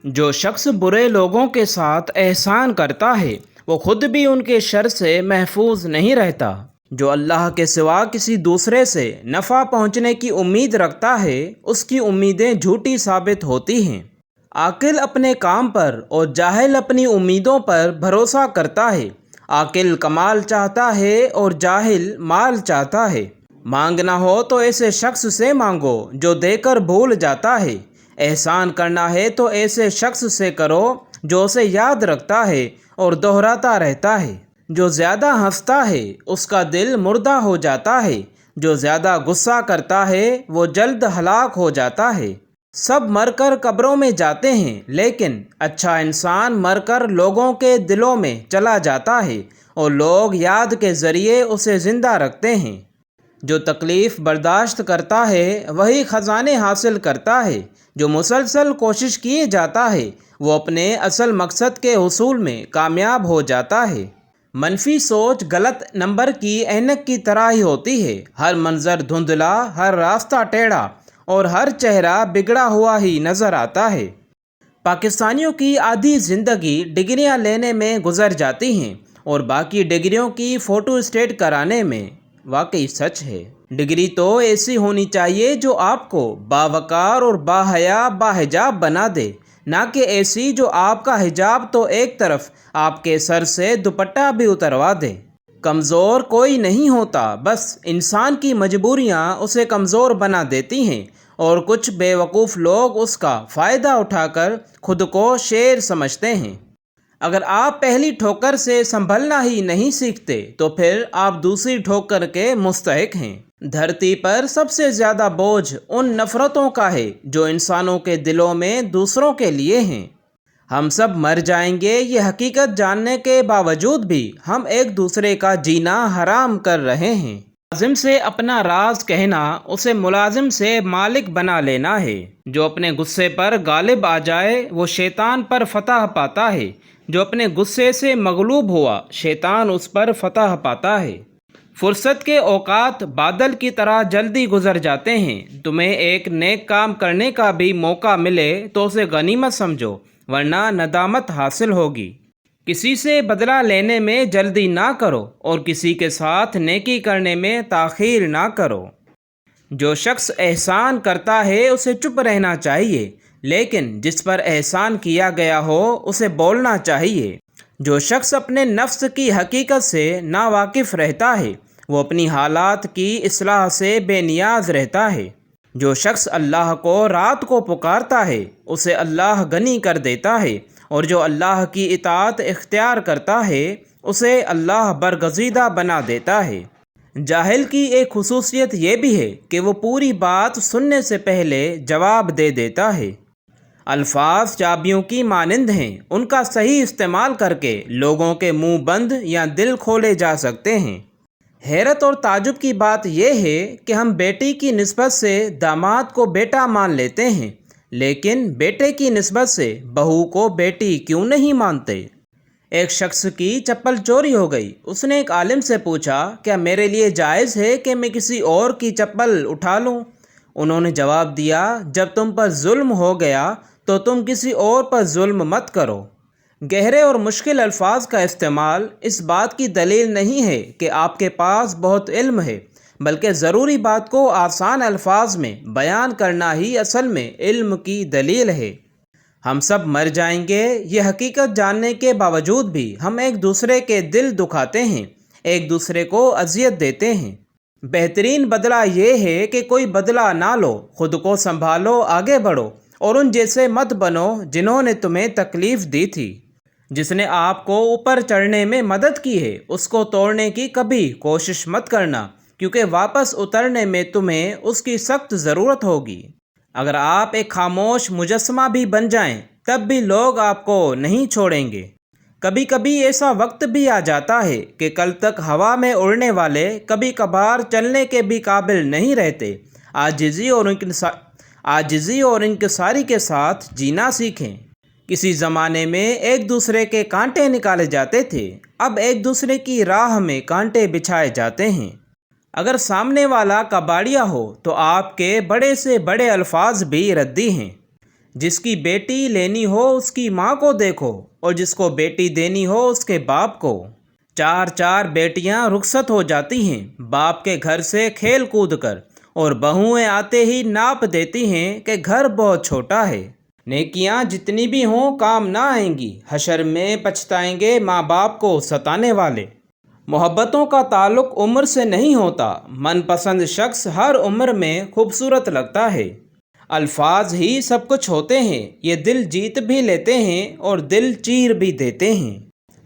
جو شخص برے لوگوں کے ساتھ احسان کرتا ہے وہ خود بھی ان کے شر سے محفوظ نہیں رہتا۔ جو اللہ کے سوا کسی دوسرے سے نفع پہنچنے کی امید رکھتا ہے اس کی امیدیں جھوٹی ثابت ہوتی ہیں۔ عاقل اپنے کام پر اور جاہل اپنی امیدوں پر بھروسہ کرتا ہے۔ عاقل کمال چاہتا ہے اور جاہل مال چاہتا ہے۔ مانگنا ہو تو ایسے شخص سے مانگو جو دے کر بھول جاتا ہے۔ احسان کرنا ہے تو ایسے شخص سے کرو جو اسے یاد رکھتا ہے اور دہراتا رہتا ہے۔ جو زیادہ ہنستا ہے اس کا دل مردہ ہو جاتا ہے۔ جو زیادہ غصہ کرتا ہے وہ جلد ہلاک ہو جاتا ہے۔ سب مر کر قبروں میں جاتے ہیں لیکن اچھا انسان مر کر لوگوں کے دلوں میں چلا جاتا ہے اور لوگ یاد کے ذریعے اسے زندہ رکھتے ہیں۔ جو تکلیف برداشت کرتا ہے وہی خزانے حاصل کرتا ہے۔ جو مسلسل کوشش کیے جاتا ہے وہ اپنے اصل مقصد کے حصول میں کامیاب ہو جاتا ہے۔ منفی سوچ غلط نمبر کی اینک کی طرح ہی ہوتی ہے۔ ہر منظر دھندلا، ہر راستہ ٹیڑھا اور ہر چہرہ بگڑا ہوا ہی نظر آتا ہے۔ پاکستانیوں کی آدھی زندگی ڈگریاں لینے میں گزر جاتی ہیں اور باقی ڈگریوں کی فوٹو اسٹیٹ کرانے میں۔ واقعی سچ ہے۔ ڈگری تو ایسی ہونی چاہیے جو آپ کو باوقار اور باحیا باحجاب بنا دے، نہ کہ ایسی جو آپ کا حجاب تو ایک طرف آپ کے سر سے دوپٹہ بھی اتروا دے۔ کمزور کوئی نہیں ہوتا، بس انسان کی مجبوریاں اسے کمزور بنا دیتی ہیں اور کچھ بے وقوف لوگ اس کا فائدہ اٹھا کر خود کو شیر سمجھتے ہیں۔ اگر آپ پہلی ٹھوکر سے سنبھلنا ہی نہیں سیکھتے تو پھر آپ دوسری ٹھوکر کے مستحق ہیں۔ دھرتی پر سب سے زیادہ بوجھ ان نفرتوں کا ہے جو انسانوں کے دلوں میں دوسروں کے لیے ہیں۔ ہم سب مر جائیں گے یہ حقیقت جاننے کے باوجود بھی ہم ایک دوسرے کا جینا حرام کر رہے ہیں۔ ملازم سے اپنا راز کہنا اسے ملازم سے مالک بنا لینا ہے۔ جو اپنے غصے پر غالب آ جائے وہ شیطان پر فتح پاتا ہے۔ جو اپنے غصے سے مغلوب ہوا شیطان اس پر فتح پاتا ہے۔ فرصت کے اوقات بادل کی طرح جلدی گزر جاتے ہیں۔ تمہیں ایک نیک کام کرنے کا بھی موقع ملے تو اسے غنیمت سمجھو ورنہ ندامت حاصل ہوگی۔ کسی سے بدلہ لینے میں جلدی نہ کرو اور کسی کے ساتھ نیکی کرنے میں تاخیر نہ کرو۔ جو شخص احسان کرتا ہے اسے چپ رہنا چاہیے، لیکن جس پر احسان کیا گیا ہو اسے بولنا چاہیے۔ جو شخص اپنے نفس کی حقیقت سے ناواقف رہتا ہے وہ اپنی حالات کی اصلاح سے بے نیاز رہتا ہے۔ جو شخص اللہ کو رات کو پکارتا ہے اسے اللہ غنی کر دیتا ہے، اور جو اللہ کی اطاعت اختیار کرتا ہے اسے اللہ برگزیدہ بنا دیتا ہے۔ جاہل کی ایک خصوصیت یہ بھی ہے کہ وہ پوری بات سننے سے پہلے جواب دے دیتا ہے۔ الفاظ چابیوں کی مانند ہیں، ان کا صحیح استعمال کر کے لوگوں کے منہ بند یا دل کھولے جا سکتے ہیں۔ حیرت اور تعجب کی بات یہ ہے کہ ہم بیٹی کی نسبت سے داماد کو بیٹا مان لیتے ہیں، لیکن بیٹے کی نسبت سے بہو کو بیٹی کیوں نہیں مانتے؟ ایک شخص کی چپل چوری ہو گئی۔ اس نے ایک عالم سے پوچھا، کیا میرے لیے جائز ہے کہ میں کسی اور کی چپل اٹھا لوں؟ انہوں نے جواب دیا، جب تم پر ظلم ہو گیا تو تم کسی اور پر ظلم مت کرو۔ گہرے اور مشکل الفاظ کا استعمال اس بات کی دلیل نہیں ہے کہ آپ کے پاس بہت علم ہے، بلکہ ضروری بات کو آسان الفاظ میں بیان کرنا ہی اصل میں علم کی دلیل ہے۔ ہم سب مر جائیں گے یہ حقیقت جاننے کے باوجود بھی ہم ایک دوسرے کے دل دکھاتے ہیں، ایک دوسرے کو اذیت دیتے ہیں۔ بہترین بدلہ یہ ہے کہ کوئی بدلہ نہ لو، خود کو سنبھالو، آگے بڑھو اور ان جیسے مت بنو جنہوں نے تمہیں تکلیف دی تھی۔ جس نے آپ کو اوپر چڑھنے میں مدد کی ہے اس کو توڑنے کی کبھی کوشش مت کرنا، کیونکہ واپس اترنے میں تمہیں اس کی سخت ضرورت ہوگی۔ اگر آپ ایک خاموش مجسمہ بھی بن جائیں تب بھی لوگ آپ کو نہیں چھوڑیں گے۔ کبھی کبھی ایسا وقت بھی آ جاتا ہے کہ کل تک ہوا میں اڑنے والے کبھی کبھار چلنے کے بھی قابل نہیں رہتے۔ عاجزی اور انکساری کے ساتھ جینا سیکھیں۔ کسی زمانے میں ایک دوسرے کے کانٹے نکالے جاتے تھے، اب ایک دوسرے کی راہ میں کانٹے بچھائے جاتے ہیں۔ اگر سامنے والا کباڑیا ہو تو آپ کے بڑے سے بڑے الفاظ بھی ردی ہیں۔ جس کی بیٹی لینی ہو اس کی ماں کو دیکھو، اور جس کو بیٹی دینی ہو اس کے باپ کو۔ چار چار بیٹیاں رخصت ہو جاتی ہیں باپ کے گھر سے کھیل کود کر، اور بہوئیں آتے ہی ناپ دیتی ہیں کہ گھر بہت چھوٹا ہے۔ نیکیاں جتنی بھی ہوں کام نہ آئیں گی، حشر میں پچھتائیں گے ماں باپ کو ستانے والے۔ محبتوں کا تعلق عمر سے نہیں ہوتا، من پسند شخص ہر عمر میں خوبصورت لگتا ہے۔ الفاظ ہی سب کچھ ہوتے ہیں، یہ دل جیت بھی لیتے ہیں اور دل چیر بھی دیتے ہیں۔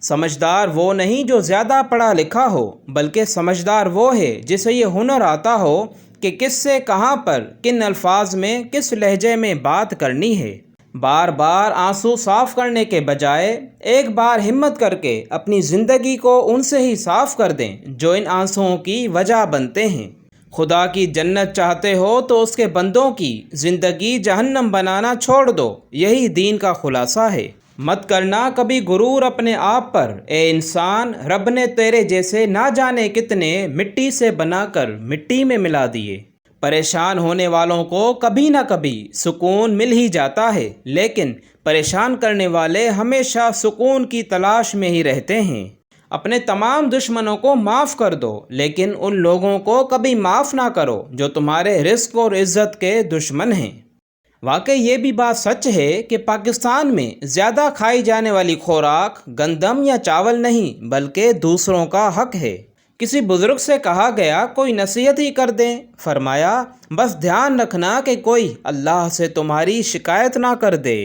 سمجھدار وہ نہیں جو زیادہ پڑھا لکھا ہو، بلکہ سمجھدار وہ ہے جسے یہ ہنر آتا ہو کہ کس سے کہاں پر کن الفاظ میں کس لہجے میں بات کرنی ہے۔ بار بار آنسو صاف کرنے کے بجائے ایک بار ہمت کر کے اپنی زندگی کو ان سے ہی صاف کر دیں جو ان آنسوؤں کی وجہ بنتے ہیں۔ خدا کی جنت چاہتے ہو تو اس کے بندوں کی زندگی جہنم بنانا چھوڑ دو، یہی دین کا خلاصہ ہے۔ مت کرنا کبھی غرور اپنے آپ پر، اے انسان، رب نے تیرے جیسے نہ جانے کتنے مٹی سے بنا کر مٹی میں ملا دیے۔ پریشان ہونے والوں کو کبھی نہ کبھی سکون مل ہی جاتا ہے، لیکن پریشان کرنے والے ہمیشہ سکون کی تلاش میں ہی رہتے ہیں۔ اپنے تمام دشمنوں کو معاف کر دو، لیکن ان لوگوں کو کبھی معاف نہ کرو جو تمہارے رزق اور عزت کے دشمن ہیں۔ واقعی یہ بھی بات سچ ہے کہ پاکستان میں زیادہ کھائی جانے والی خوراک گندم یا چاول نہیں بلکہ دوسروں کا حق ہے۔ کسی بزرگ سے کہا گیا کوئی نصیحت ہی کر دیں، فرمایا بس دھیان رکھنا کہ کوئی اللہ سے تمہاری شکایت نہ کر دے۔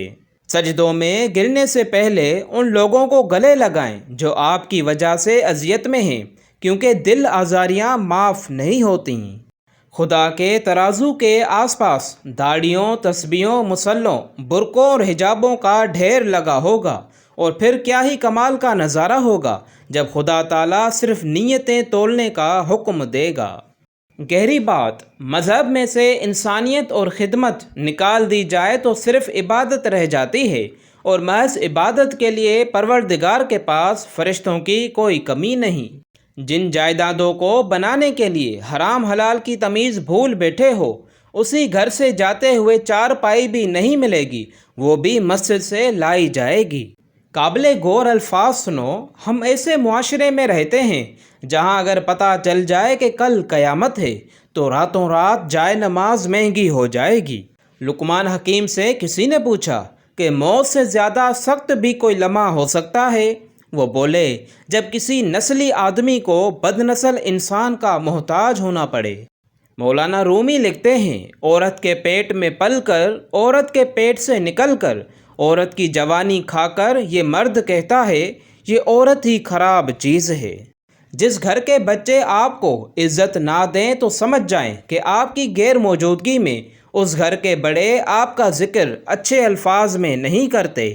سجدوں میں گرنے سے پہلے ان لوگوں کو گلے لگائیں جو آپ کی وجہ سے اذیت میں ہیں، کیونکہ دل آزاریاں معاف نہیں ہوتیں۔ خدا کے ترازو کے آس پاس داڑھیوں، تسبیحوں، مصلوں، برقعوں اور حجابوں کا ڈھیر لگا ہوگا، اور پھر کیا ہی کمال کا نظارہ ہوگا جب خدا تعالیٰ صرف نیتیں تولنے کا حکم دے گا۔ گہری بات، مذہب میں سے انسانیت اور خدمت نکال دی جائے تو صرف عبادت رہ جاتی ہے، اور محض عبادت کے لیے پروردگار کے پاس فرشتوں کی کوئی کمی نہیں۔ جن جائیدادوں کو بنانے کے لیے حرام حلال کی تمیز بھول بیٹھے ہو، اسی گھر سے جاتے ہوئے چارپائی بھی نہیں ملے گی، وہ بھی مسجد سے لائی جائے گی۔ قابل غور الفاظ سنو، ہم ایسے معاشرے میں رہتے ہیں جہاں اگر پتہ چل جائے کہ کل قیامت ہے تو راتوں رات جائے نماز مہنگی ہو جائے گی۔ لقمان حکیم سے کسی نے پوچھا کہ موت سے زیادہ سخت بھی کوئی لمحہ ہو سکتا ہے؟ وہ بولے جب کسی نسلی آدمی کو بد نسل انسان کا محتاج ہونا پڑے۔ مولانا رومی لکھتے ہیں عورت کے پیٹ میں پل کر، عورت کے پیٹ سے نکل کر، عورت کی جوانی کھا کر یہ مرد کہتا ہے یہ عورت ہی خراب چیز ہے۔ جس گھر کے بچے آپ کو عزت نہ دیں تو سمجھ جائیں کہ آپ کی غیر موجودگی میں اس گھر کے بڑے آپ کا ذکر اچھے الفاظ میں نہیں کرتے۔